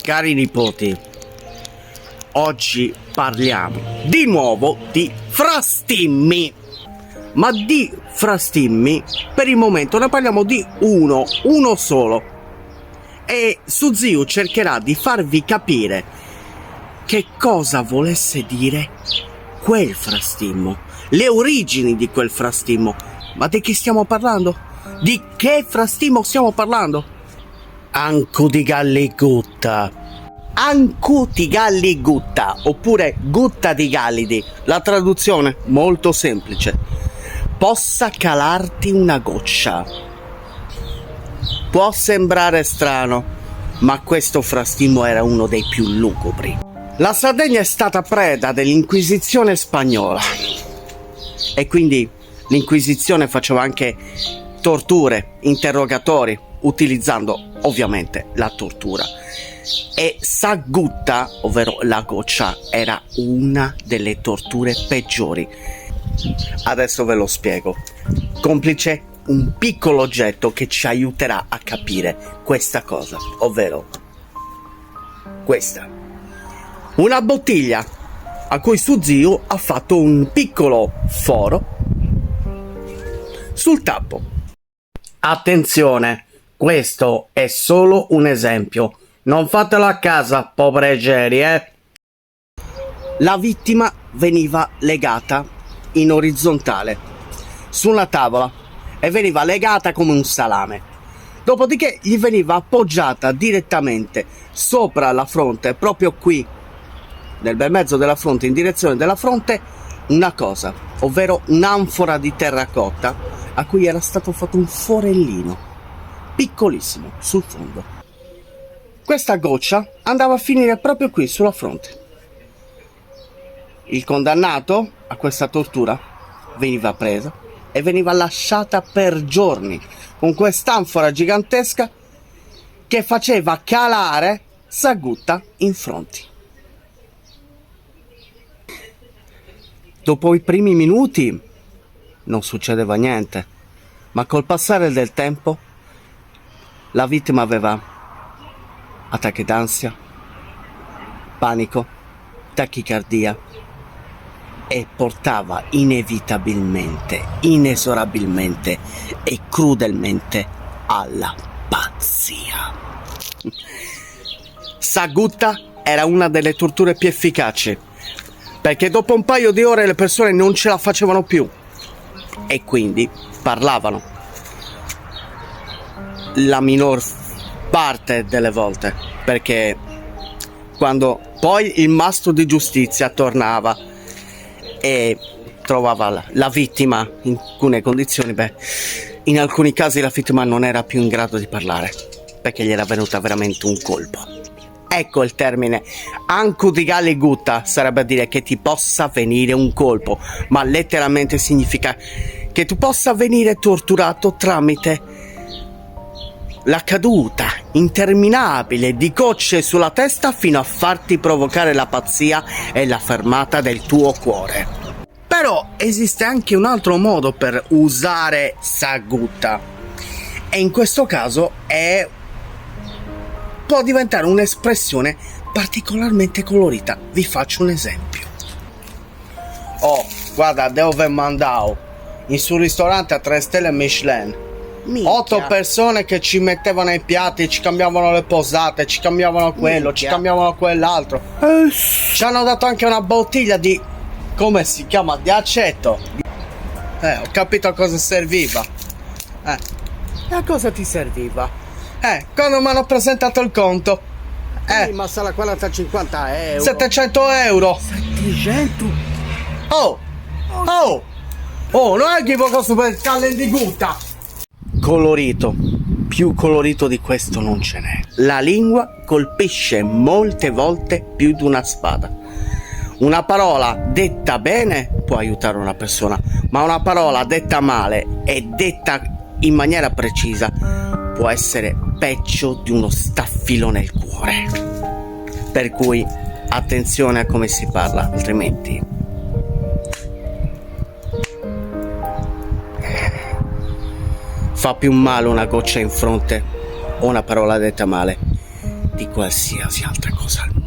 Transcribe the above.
Cari nipoti, oggi parliamo di nuovo di frastimmi, ma di frastimmi per il momento ne parliamo di uno solo, e Suziu cercherà di farvi capire che cosa volesse dire quel frastimmo, le origini di quel frastimmo. Ma di chi stiamo parlando? Di che frastimmo stiamo parlando? Ancutigalligutta, Ancutigalligutta, oppure gutta di Gallidi. La traduzione molto semplice: possa calarti una goccia. Può sembrare strano, ma questo frastimmo era uno dei più lugubri. La Sardegna è stata preda dell'Inquisizione spagnola e quindi l'Inquisizione faceva anche torture, interrogatori, utilizzando ovviamente la tortura. E Sagutta, ovvero la goccia, era una delle torture peggiori. Adesso ve lo spiego, complice un piccolo oggetto che ci aiuterà a capire questa cosa, ovvero questa: una bottiglia a cui Suziu ha fatto un piccolo foro sul tappo. Attenzione, questo è solo un esempio, non fatelo a casa, poveri, La vittima veniva legata in orizzontale su una tavola e veniva legata come un salame. Dopodiché gli veniva appoggiata direttamente sopra la fronte, proprio qui, nel bel mezzo della fronte, in direzione della fronte, una cosa, ovvero un'anfora di terracotta a cui era stato fatto un forellino piccolissimo sul fondo. Questa goccia andava a finire proprio qui sulla fronte. Il condannato a questa tortura veniva preso e veniva lasciata per giorni con quest'anfora gigantesca che faceva calare Sagutta in fronte. Dopo i primi minuti non succedeva niente, ma col passare del tempo la vittima aveva attacchi d'ansia, panico, tachicardia e portava inevitabilmente, inesorabilmente e crudelmente alla pazzia. Sagutta era una delle torture più efficaci, perché dopo un paio di ore le persone non ce la facevano più e quindi parlavano. La minor parte delle volte, perché quando poi il mastro di giustizia tornava e trovava la vittima in alcune condizioni, in alcuni casi la vittima non era più in grado di parlare perché gli era venuta veramente un colpo. Ecco il termine Ancutigalligutta, sarebbe a dire che ti possa venire un colpo, ma letteralmente significa che tu possa venire torturato tramite la caduta interminabile di gocce sulla testa fino a farti provocare la pazzia e la fermata del tuo cuore. Però esiste anche un altro modo per usare Sagutta, e in questo caso può diventare un'espressione particolarmente colorita. Vi faccio un esempio. Oh, guarda, dove mandavo in sul ristorante a 3 stelle Michelin. Minchia. 8 persone che ci mettevano i piatti, ci cambiavano le posate, ci cambiavano quello, ci cambiavano quell'altro. Ci hanno dato anche una bottiglia di, come si chiama, di aceto. Ho capito a cosa serviva. E a cosa ti serviva? Quando mi hanno presentato il conto, ma sarà 40-50 euro. 700 euro. 700? Oh, non è che posso per calle di gutta. Colorito, più colorito di questo non ce n'è. La lingua colpisce molte volte più di una spada. Una parola detta bene può aiutare una persona, ma una parola detta male e detta in maniera precisa può essere peggio di uno staffilo nel cuore. Per cui attenzione a come si parla, altrimenti fa più male una goccia in fronte o una parola detta male di qualsiasi altra cosa al mondo.